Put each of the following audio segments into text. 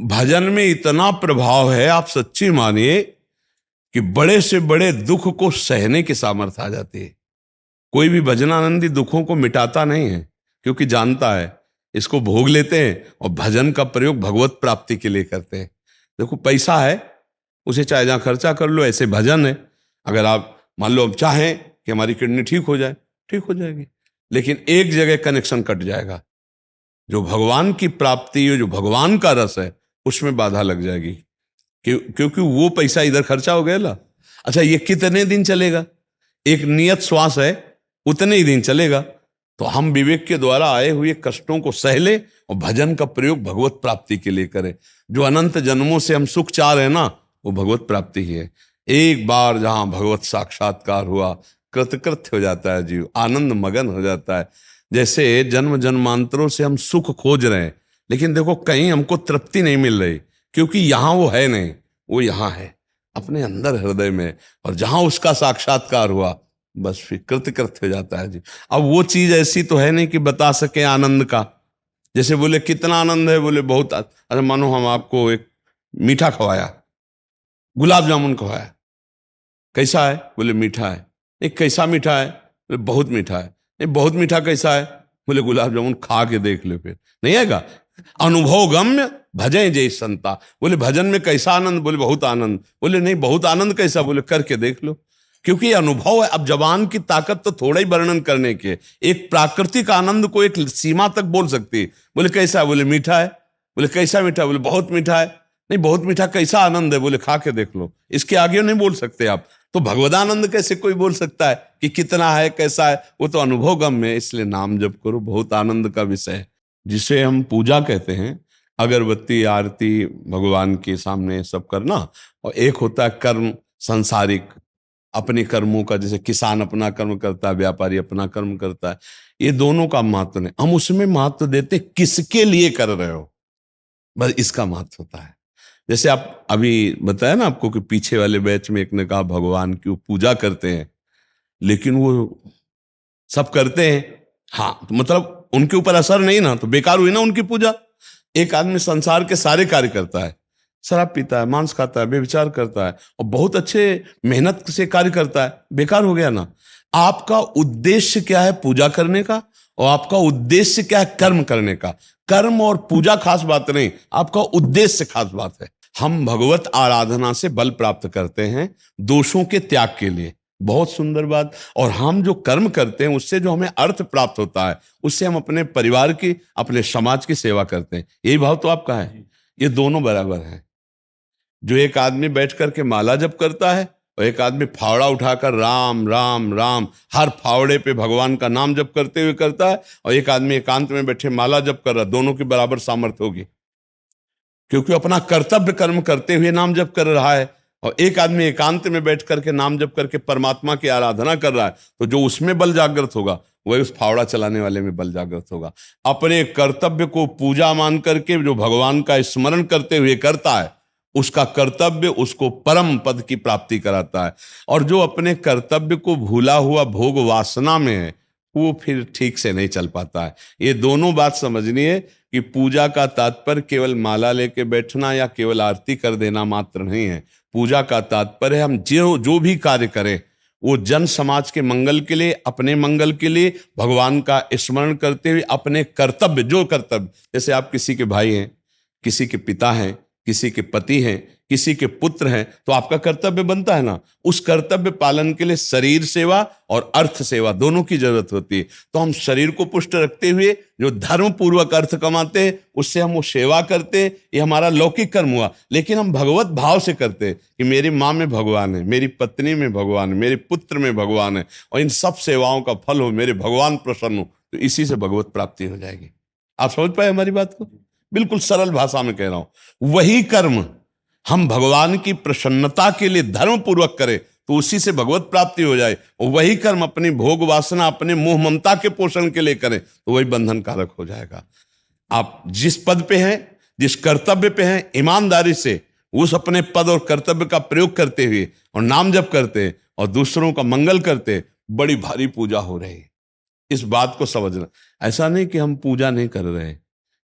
भजन में इतना प्रभाव है, आप सच्ची मानिए कि बड़े से बड़े दुख को सहने की सामर्थ्य आ जाती है। कोई भी भजनानंदी दुखों को मिटाता नहीं है, क्योंकि जानता है इसको भोग लेते हैं और भजन का प्रयोग भगवत प्राप्ति के लिए करते हैं। देखो पैसा है, उसे चाहे जहां खर्चा कर लो, ऐसे भजन है। अगर आप मान लो, अब चाहें कि हमारी किडनी ठीक हो जाए, ठीक हो जाएगी, लेकिन एक जगह कनेक्शन कट जाएगा, जो भगवान की प्राप्ति, जो भगवान का रस है, उसमें बाधा लग जाएगी। क्योंकि वो पैसा इधर खर्चा हो गया ना। अच्छा, ये कितने दिन चलेगा? एक नियत श्वास है, उतने ही दिन चलेगा। तो हम विवेक के द्वारा आए हुए कष्टों को सह ले और भजन का प्रयोग भगवत प्राप्ति के लिए करें। जो अनंत जन्मों से हम सुख चाह रहे हैं ना, वो भगवत प्राप्ति ही है। एक बार जहां भगवत साक्षात्कार हुआ, कृतकृत्य हो जाता है जीव, आनंद मगन हो जाता है। जैसे जन्म जन्मांतरों से हम सुख खोज रहे हैं, लेकिन देखो कहीं हमको तृप्ति नहीं मिल रही, क्योंकि यहां वो है नहीं, वो यहां है अपने अंदर हृदय में। और जहां उसका साक्षात्कार हुआ, बस फिर कृतकृत्य हो जाता है जी। अब वो चीज ऐसी तो है नहीं कि बता सके आनंद का। जैसे बोले कितना आनंद है, बोले बहुत। अरे मानो हम आपको एक मीठा खवाया, गुलाब जामुन खवाया, कैसा है? बोले मीठा है। नहीं, कैसा मीठा है? बोले बहुत मीठा है। नहीं, बहुत मीठा कैसा है? बोले गुलाब जामुन खा के देख ले, फिर नहीं आएगा। अनुभव गम्य भजय जय संता। बोले भजन में कैसा आनंद? बोले बहुत आनंद। बोले नहीं, बहुत आनंद कैसा? बोले करके देख लो। क्योंकि ये अनुभव है। अब जबान की ताकत तो थोड़ा ही वर्णन करने के, एक प्राकृतिक आनंद को एक सीमा तक बोल सकती है। बोले कैसा है? बोले मीठा है। बोले कैसा मीठा? बोले बहुत मीठा है। नहीं, बहुत मीठा कैसा आनंद है? बोले खा के देख लो। इसके आगे नहीं बोल सकते आप। तो भगवदानंद कैसे कोई बोल सकता है कि कितना है, कैसा है? वो तो अनुभव गम है। इसलिए नाम जप करो, बहुत आनंद का विषय है, जिसे हम पूजा कहते हैं। अगरबत्ती आरती भगवान के सामने सब करना, और एक होता है कर्म संसारिक, अपने कर्मों का। जैसे किसान अपना कर्म करता है, व्यापारी अपना कर्म करता है। ये दोनों का महत्व नहीं, हम उसमें महत्व देते किसके लिए कर रहे हो, बस इसका महत्व होता है। जैसे आप अभी बताया ना आपको कि पीछे वाले बैच में एक ने कहा भगवान की पूजा करते हैं, लेकिन वो सब करते हैं, हाँ, तो मतलब उनके ऊपर असर नहीं ना, तो बेकार हुई ना उनकी पूजा। एक आदमी संसार के सारे कार्य करता है, शराब पीता है, मांस खाता है, व्यभिचार करता है, और बहुत अच्छे मेहनत से कार्य करता है, बेकार हो गया ना। आपका उद्देश्य क्या है पूजा करने का, और आपका उद्देश्य क्या है कर्म करने का। कर्म और पूजा खास बात नहीं, आपका उद्देश्य खास बात है। हम भगवत आराधना से बल प्राप्त करते हैं दोषों के त्याग के लिए, बहुत सुंदर बात। और हम जो कर्म करते हैं उससे जो हमें अर्थ प्राप्त होता है, उससे हम अपने परिवार की, अपने समाज की सेवा करते हैं। यही भाव तो आपका है। ये दोनों बराबर है। जो एक आदमी बैठ करके माला जप करता है, और एक आदमी फावड़ा उठाकर राम राम राम हर फावड़े पे भगवान का नाम जप करते हुए करता है, और एक आदमी एकांत में बैठे माला जप कर रहा, दोनों की बराबर सामर्थ्य होगी, क्योंकि अपना कर्तव्य कर्म करते हुए नाम जप कर रहा है। और एक आदमी एकांत में बैठ करके नाम जप करके परमात्मा की आराधना कर रहा है, तो जो उसमें बल जागृत होगा वही उस फावड़ा चलाने वाले में बल जागृत होगा। अपने कर्तव्य को पूजा मान करके जो भगवान का स्मरण करते हुए करता है, उसका कर्तव्य उसको परम पद की प्राप्ति कराता है। और जो अपने कर्तव्य को भूला हुआ भोग वासना में है, वो फिर ठीक से नहीं चल पाता है। ये दोनों बात समझनी है कि पूजा का तात्पर्य केवल माला लेके बैठना या केवल आरती कर देना मात्र नहीं है। पूजा का तात्पर्य हम जो जो भी कार्य करें, वो जन समाज के मंगल के लिए, अपने मंगल के लिए, भगवान का स्मरण करते हुए अपने कर्तव्य, जो कर्तव्य, जैसे आप किसी के भाई हैं, किसी के पिता हैं, किसी के पति हैं, किसी के पुत्र हैं, तो आपका कर्तव्य बनता है ना। उस कर्तव्य पालन के लिए शरीर सेवा और अर्थ सेवा दोनों की जरूरत होती है। तो हम शरीर को पुष्ट रखते हुए जो धर्म पूर्वक अर्थ कमाते हैं, उससे हम वो सेवा करते हैं, ये हमारा लौकिक कर्म हुआ। लेकिन हम भगवत भाव से करते हैं कि मेरी माँ में भगवान है, मेरी पत्नी में भगवान है, मेरे पुत्र में भगवान है, और इन सब सेवाओं का फल हो मेरे भगवान प्रसन्न हो, तो इसी से भगवत प्राप्ति हो जाएगी। आप समझ पाए हमारी बात को? बिल्कुल सरल भाषा में कह रहा हूं। वही कर्म हम भगवान की प्रसन्नता के लिए धर्म पूर्वक करें, तो उसी से भगवत प्राप्ति हो जाए। और वही कर्म अपनी भोग वासना, अपने मोह ममता के पोषण के लिए करें, तो वही बंधन कारक हो जाएगा। आप जिस पद पे हैं, जिस कर्तव्य पे हैं, ईमानदारी से उस अपने पद और कर्तव्य का प्रयोग करते हुए और नाम जप करते और दूसरों का मंगल करते, बड़ी भारी पूजा हो रही है। इस बात को समझना। ऐसा नहीं कि हम पूजा नहीं कर रहे हैं,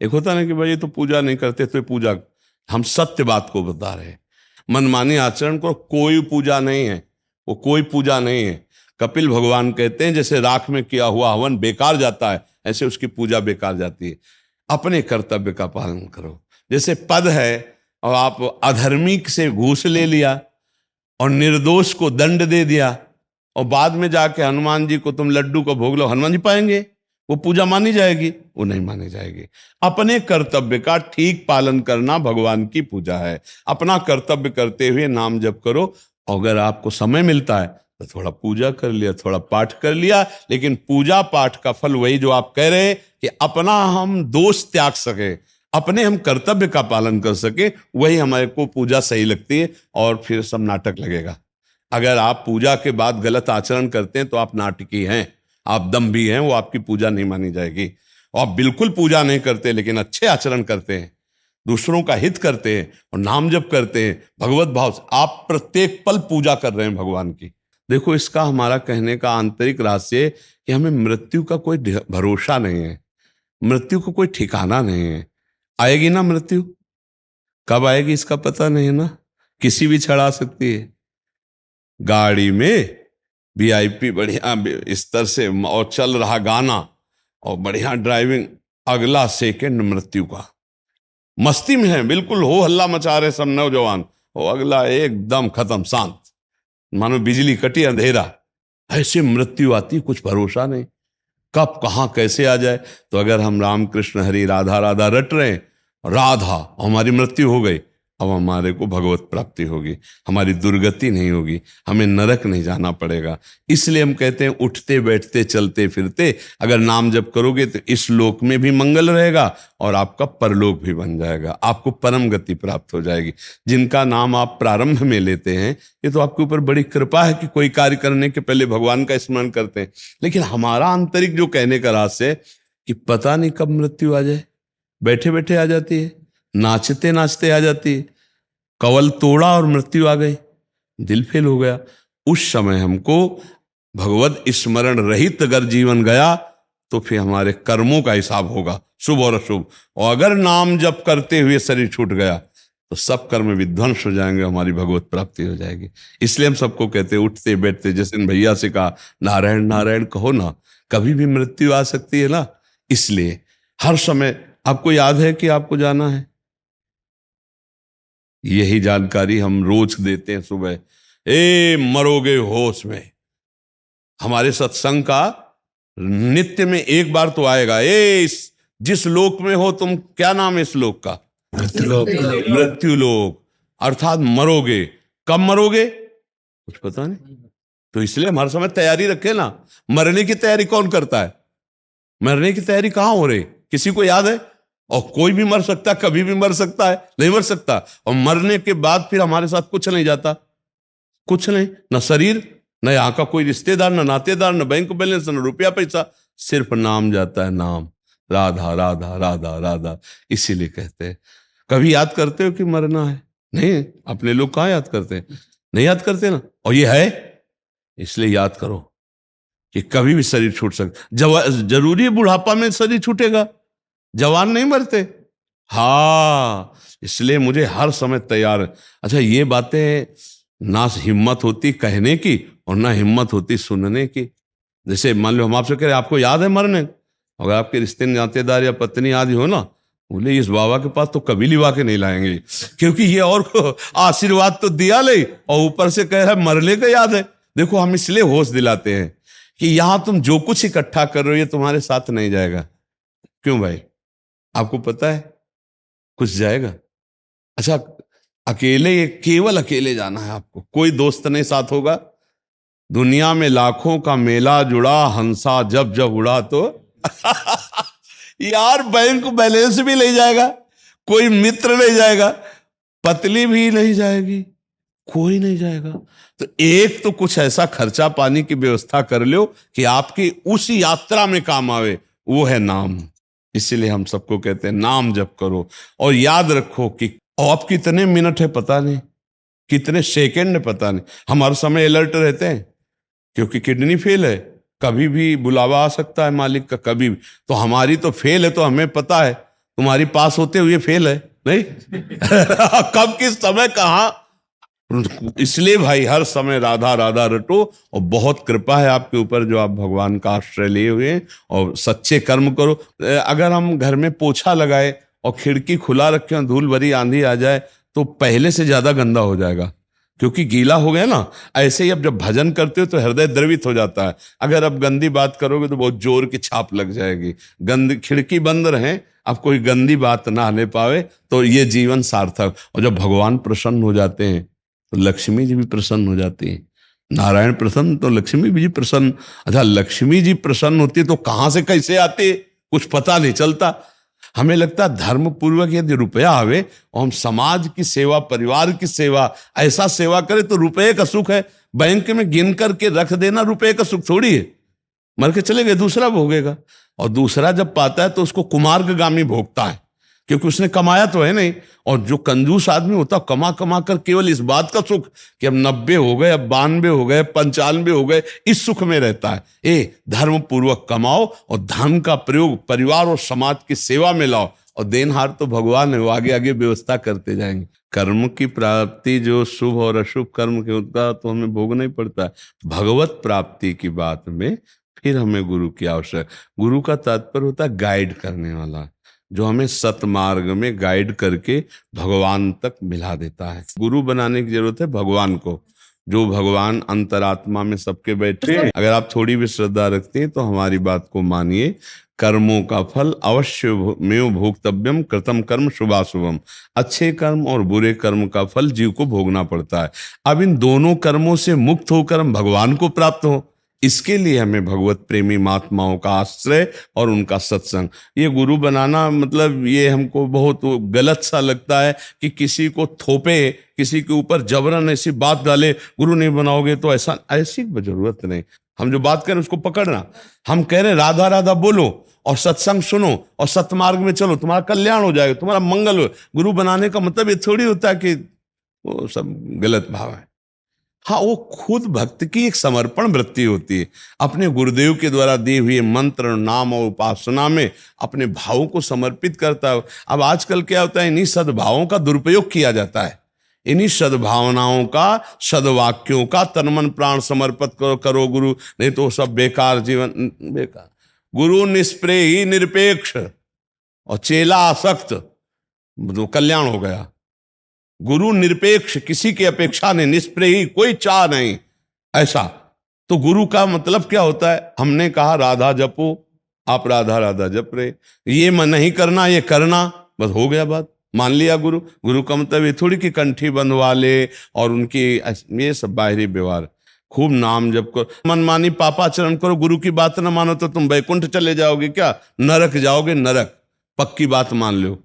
एक होता ना कि भाई ये तो पूजा नहीं करते, तो ये पूजा, हम सत्य बात को बता रहे हैं। मनमानी आचरण को कोई पूजा नहीं है, वो कोई पूजा नहीं है। कपिल भगवान कहते हैं जैसे राख में किया हुआ हवन बेकार जाता है, ऐसे उसकी पूजा बेकार जाती है। अपने कर्तव्य का पालन करो। जैसे पद है और आप अधर्मी से घूस ले लिया और निर्दोष को दंड दे दिया, और बाद में जाके हनुमान जी को तुम लड्डू को भोग लो, हनुमान जी पाएंगे? वो पूजा मानी जाएगी? वो नहीं मानी जाएगी। अपने कर्तव्य का ठीक पालन करना भगवान की पूजा है। अपना कर्तव्य करते हुए नाम जप करो। अगर आपको समय मिलता है तो थोड़ा पूजा कर लिया, थोड़ा पाठ कर लिया, लेकिन पूजा पाठ का फल वही जो आप कह रहे हैं कि अपना हम दोष त्याग सके, अपने हम कर्तव्य का पालन कर सके, वही हमारे को पूजा सही लगती है। और फिर सब नाटक लगेगा। अगर आप पूजा के बाद गलत आचरण करते हैं तो आप नाटकी हैं, आप दम्भी हैं, वो आपकी पूजा नहीं मानी जाएगी। और आप बिल्कुल पूजा नहीं करते लेकिन अच्छे आचरण करते हैं, दूसरों का हित करते हैं और नाम जप करते हैं भगवत भाव से, आप प्रत्येक पल पूजा कर रहे हैं भगवान की। देखो, इसका हमारा कहने का आंतरिक रहस्य है कि हमें मृत्यु का कोई भरोसा नहीं है, मृत्यु को कोई ठिकाना नहीं है। आएगी ना मृत्यु, कब आएगी इसका पता नहीं ना, किसी भी क्षण आ सकती है। गाड़ी में वीआईपी बढ़िया स्तर से और चल रहा गाना और बढ़िया ड्राइविंग, अगला सेकंड मृत्यु का, मस्ती में है, बिल्कुल हो हल्ला मचा रहे सब नौजवान, और अगला एकदम खत्म, शांत, मानो बिजली कटी, अंधेरा। ऐसे मृत्यु आती, कुछ भरोसा नहीं, कब कहां कैसे आ जाए। तो अगर हम राम कृष्ण हरि राधा राधा रट रहे हैं, राधा हमारी मृत्यु हो गई, अब हमारे को भगवत प्राप्ति होगी, हमारी दुर्गति नहीं होगी, हमें नरक नहीं जाना पड़ेगा। इसलिए हम कहते हैं उठते बैठते चलते फिरते अगर नाम जप करोगे तो इस लोक में भी मंगल रहेगा और आपका परलोक भी बन जाएगा, आपको परम गति प्राप्त हो जाएगी। जिनका नाम आप प्रारंभ में लेते हैं, ये तो आपके ऊपर बड़ी कृपा है कि कोई कार्य करने के पहले भगवान का स्मरण करते हैं। लेकिन हमारा आंतरिक जो कहने का रहस्य है कि पता नहीं कब मृत्यु आ जाए, बैठे बैठे आ जाती है, नाचते नाचते आ जाती है, कवल तोड़ा और मृत्यु आ गई, दिल फेल हो गया। उस समय हमको भगवत स्मरण रहित अगर जीवन गया तो फिर हमारे कर्मों का हिसाब होगा, शुभ और अशुभ। और अगर नाम जप करते हुए शरीर छूट गया तो सब कर्म विध्वंस हो जाएंगे, हमारी भगवत प्राप्ति हो जाएगी। इसलिए हम सबको कहते हैं उठते बैठते, जैसे भैया से कहा नारायण नारायण कहो ना, कभी भी मृत्यु आ सकती है ना। इसलिए हर समय आपको याद है कि आपको जाना है, यही जानकारी हम रोज देते हैं सुबह, ए मरोगे होश में। हमारे सत्संग का नित्य में एक बार तो आएगा, जिस लोक में हो तुम, क्या नाम है इस लोक का? मृत्यु लोक, अर्थात मरोगे। कब मरोगे कुछ पता नहीं, तो इसलिए हम हर समय तैयारी रखें ना। मरने की तैयारी कौन करता है? मरने की तैयारी कहां हो रही, किसी को याद है? और कोई भी मर सकता है, कभी भी मर सकता है, नहीं मर सकता। और मरने के बाद फिर हमारे साथ कुछ नहीं जाता, कुछ नहीं, न शरीर, न यहाँ का कोई रिश्तेदार, न नातेदार, न बैंक बैलेंस, न रुपया पैसा, सिर्फ नाम जाता है, नाम, राधा राधा राधा राधा। इसीलिए कहते हैं, कभी याद करते हो कि मरना है? नहीं, अपने लोग कहाँ याद करते हैं, नहीं याद करते ना। और ये है, इसलिए याद करो कि कभी भी शरीर छूट सकता। जरूरी बुढ़ापा में शरीर छूटेगा, जवान नहीं मरते। हाँ, इसलिए मुझे हर समय तैयार है। अच्छा, ये बातें ना हिम्मत होती कहने की और ना हिम्मत होती सुनने की। जैसे मान लो हम आपसे कह रहे आपको याद है मरने, अगर आपके रिश्ते नातेदार या पत्नी आदि हो ना, बोले इस बाबा के पास तो कभी लिवा के नहीं लाएंगे, क्योंकि ये और आशीर्वाद तो दिया ले और ऊपर से कह रहा है मरने का याद है। देखो, हम इसलिए होश दिलाते हैं कि यहां तुम जो कुछ इकट्ठा कर रहे हो ये तुम्हारे साथ नहीं जाएगा। क्यों भाई, आपको पता है कुछ जाएगा? अच्छा, अकेले, ये केवल अकेले जाना है आपको, कोई दोस्त नहीं साथ होगा। दुनिया में लाखों का मेला जुड़ा, हंसा जब जब उड़ा तो यार बैंक बैलेंस भी नहीं जाएगा, कोई मित्र नहीं जाएगा, पतली भी नहीं जाएगी, कोई नहीं जाएगा। तो एक तो कुछ ऐसा खर्चा पानी की व्यवस्था कर लो कि आपकी उस यात्रा में काम आवे, वो है नाम। इसीलिए हम सबको कहते हैं नाम जप करो। और याद रखो कि आप कितने मिनट है पता नहीं, कितने सेकंड है पता नहीं। हम हर समय अलर्ट रहते हैं क्योंकि किडनी फेल है, कभी भी बुलावा आ सकता है मालिक का, कभी भी। तो हमारी तो फेल है तो हमें पता है, तुम्हारी पास होते हुए फेल है नहीं। कब किस समय कहाँ। इसलिए भाई हर समय राधा राधा रटो, और बहुत कृपा है आपके ऊपर जो आप भगवान का आश्रय लिए हुए हैं, और सच्चे कर्म करो। अगर हम घर में पोछा लगाए और खिड़की खुला रखें और धूल भरी आंधी आ जाए तो पहले से ज्यादा गंदा हो जाएगा, क्योंकि गीला हो गया ना। ऐसे ही अब जब भजन करते हो तो हृदय द्रवित हो जाता है। अगर अब गंदी बात करोगे तो बहुत जोर की छाप लग जाएगी। खिड़की बंद रहे, अब कोई गंदी बात ना आने पावे, तो ये जीवन सार्थक। और जब भगवान प्रसन्न हो जाते हैं तो लक्ष्मी जी भी प्रसन्न हो जाती है। नारायण प्रसन्न तो लक्ष्मी जी प्रसन्न। अच्छा, लक्ष्मी जी प्रसन्न होती है तो कहाँ से कैसे आते कुछ पता नहीं चलता। हमें लगता है धर्म पूर्वक यदि रुपया आवे और हम समाज की सेवा, परिवार की सेवा, ऐसा सेवा करें तो रुपये का सुख है। बैंक में गिन करके रख देना रुपये का सुख थोड़ी है। मर के चले गए, दूसरा भोगेगा। और दूसरा जब पाता है तो उसको कुमार्गगामी भोगता है, क्योंकि उसने कमाया तो है नहीं। और जो कंजूस आदमी होता कमा कमा कर केवल इस बात का सुख कि अब 90 हो गए, अब 92 हो गए, 95 हो गए, इस सुख में रहता है। धर्म पूर्वक कमाओ और धन का प्रयोग परिवार और समाज की सेवा में लाओ, और देनहार तो भगवान है, वो आगे आगे व्यवस्था करते जाएंगे। कर्म की प्राप्ति जो शुभ और अशुभ कर्म के होता तो हमें भोगना ही पड़ता है। भगवत प्राप्ति की बात में फिर हमें गुरु की आवश्यक। गुरु का तात्पर्य होता है गाइड करने वाला, जो हमें सतमार्ग में गाइड करके भगवान तक मिला देता है। गुरु बनाने की जरूरत है भगवान को, जो भगवान अंतरात्मा में सबके बैठे हैं। अगर आप थोड़ी भी श्रद्धा रखते हैं तो हमारी बात को मानिए। कर्मों का फल अवश्य में भोक्तव्यम, कृतम कर्म शुभाशुभम। अच्छे कर्म और बुरे कर्म का फल जीव को भोगना पड़ता है। अब इन दोनों कर्मों से मुक्त होकर हम भगवान को प्राप्त हो, इसके लिए हमें भगवत प्रेमी महात्माओं का आश्रय और उनका सत्संग। ये गुरु बनाना मतलब ये हमको बहुत गलत सा लगता है कि किसी को थोपे, किसी के ऊपर जबरन ऐसी बात डाले, गुरु नहीं बनाओगे तो ऐसा। ऐसी जरूरत नहीं। हम जो बात करें उसको पकड़ना। हम कह रहे राधा राधा बोलो और सत्संग सुनो और सतमार्ग में चलो, तुम्हारा कल्याण हो जाएगा, तुम्हारा मंगल हो। गुरु बनाने का मतलब ये थोड़ी होता है कि वो सब गलत भाव है। हाँ, वो खुद भक्त की एक समर्पण वृत्ति होती है। अपने गुरुदेव के द्वारा दिए हुए मंत्र, नाम और उपासना में अपने भावों को समर्पित करता है। अब आजकल क्या होता है, इन्हीं सद्भावों का दुरुपयोग किया जाता है। इन्हीं सद्भावनाओं का, सद्वाक्यों का तन मन प्राण समर्पित करो गुरु, नहीं तो सब बेकार, जीवन बेकार। गुरु निष्प्रेयी निरपेक्ष और चेला आसक्त, तो कल्याण हो गया। गुरु निरपेक्ष, किसी की अपेक्षा नहीं, निष्प्रेयी, कोई चाह नहीं, ऐसा। तो गुरु का मतलब क्या होता है? हमने कहा राधा जपो, आप राधा राधा जप रहे, ये मन नहीं करना, ये करना, बस हो गया बात, मान लिया गुरु। गुरु का मतलब ये थोड़ी कि कंठी बंधवा ले और उनकी ये सब बाहरी व्यवहार। खूब नाम जप करो, मनमानी पापाचरण करो, गुरु की बात ना मानो तो तुम वैकुंठ चले जाओगे, क्या नरक जाओगे, नरक, पक्की बात मान लो।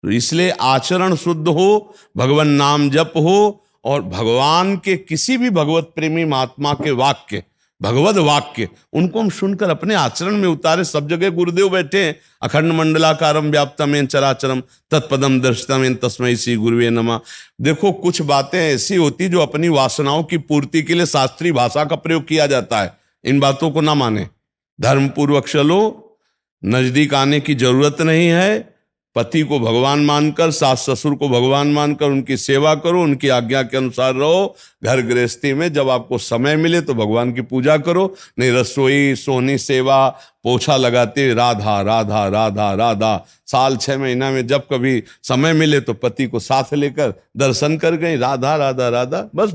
तो इसलिए आचरण शुद्ध हो, भगवान नाम जप हो, और भगवान के किसी भी भगवत प्रेमी महात्मा के वाक्य, भगवत वाक्य, उनको हम सुनकर अपने आचरण में उतारे। सब जगह गुरुदेव बैठे हैं, अखंड मंडलाकारम व्याप्तम चराचरम तत्पदम दर्शितम तस्मै श्री गुरुवे नमः। देखो, कुछ बातें ऐसी होती जो अपनी वासनाओं की पूर्ति के लिए शास्त्रीय भाषा का प्रयोग किया जाता है। इन बातों को ना माने, धर्म पूर्वक चलो, नजदीक आने की जरूरत नहीं है। पति को भगवान मानकर, सास ससुर को भगवान मानकर उनकी सेवा करो, उनकी आज्ञा के अनुसार रहो। घर गृहस्थी में जब आपको समय मिले तो भगवान की पूजा करो, नहीं रसोई सोहनी सेवा, पोछा लगाते राधा राधा राधा राधा। साल 6 महीना में जब कभी समय मिले तो पति को साथ लेकर दर्शन कर गए, राधा राधा राधा। बस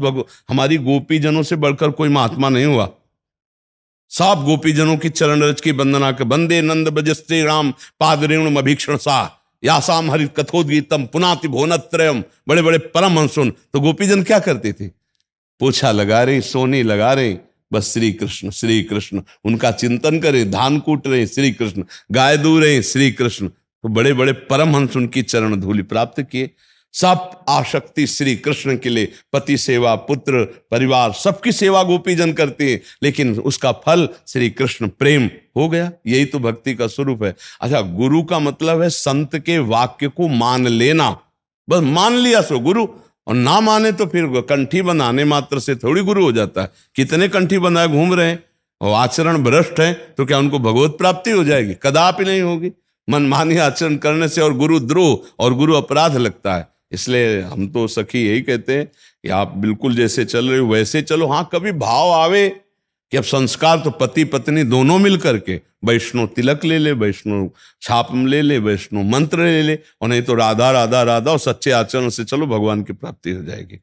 हमारी गोपीजनों से बढ़कर कोई महात्मा नहीं हुआ। सब गोपीजनों की चरण रज की वंदना के, वंदे नंद ब्रज श्री राम पाद रेणु अभीक्षण सा यासाम हरि कथोद्गीतम पुनाति भुवनत्रयम। बड़े बड़े परम हंसुन। तो गोपीजन क्या करते थे? पोछा लगा रहे, सोनी लगा रहे, बस श्री कृष्ण उनका चिंतन करें, धान कूट रहे श्री कृष्ण, गाय दू रहे श्री कृष्ण। तो बड़े बड़े परम हंस उनकी चरण धूलि प्राप्त किए। सब आसक्ति श्री कृष्ण के लिए, पति सेवा, पुत्र परिवार सबकी सेवा गोपीजन करते हैं, लेकिन उसका फल श्री कृष्ण प्रेम हो गया। यही तो भक्ति का स्वरूप है। अच्छा, गुरु का मतलब है संत के वाक्य को मान लेना। बस मान लिया सो गुरु, और ना माने तो फिर कंठी बनाने मात्र से थोड़ी गुरु हो जाता है। कितने कंठी बनाए घूम रहे हैं और आचरण भ्रष्ट है, तो क्या उनको भगवत प्राप्ति हो जाएगी? कदापि नहीं होगी। मनमानी आचरण करने से और गुरुद्रोह और गुरु अपराध लगता है। इसलिए हम तो सखी यही कहते हैं कि आप बिल्कुल जैसे चल रहे हो वैसे चलो। हाँ, कभी भाव आवे कि अब संस्कार तो पति पत्नी दोनों मिल करके, वैष्णव तिलक ले ले, वैष्णव छाप ले ले, वैष्णव मंत्र ले ले, और नहीं तो राधा राधा राधा और सच्चे आचरण से चलो, भगवान की प्राप्ति हो जाएगी।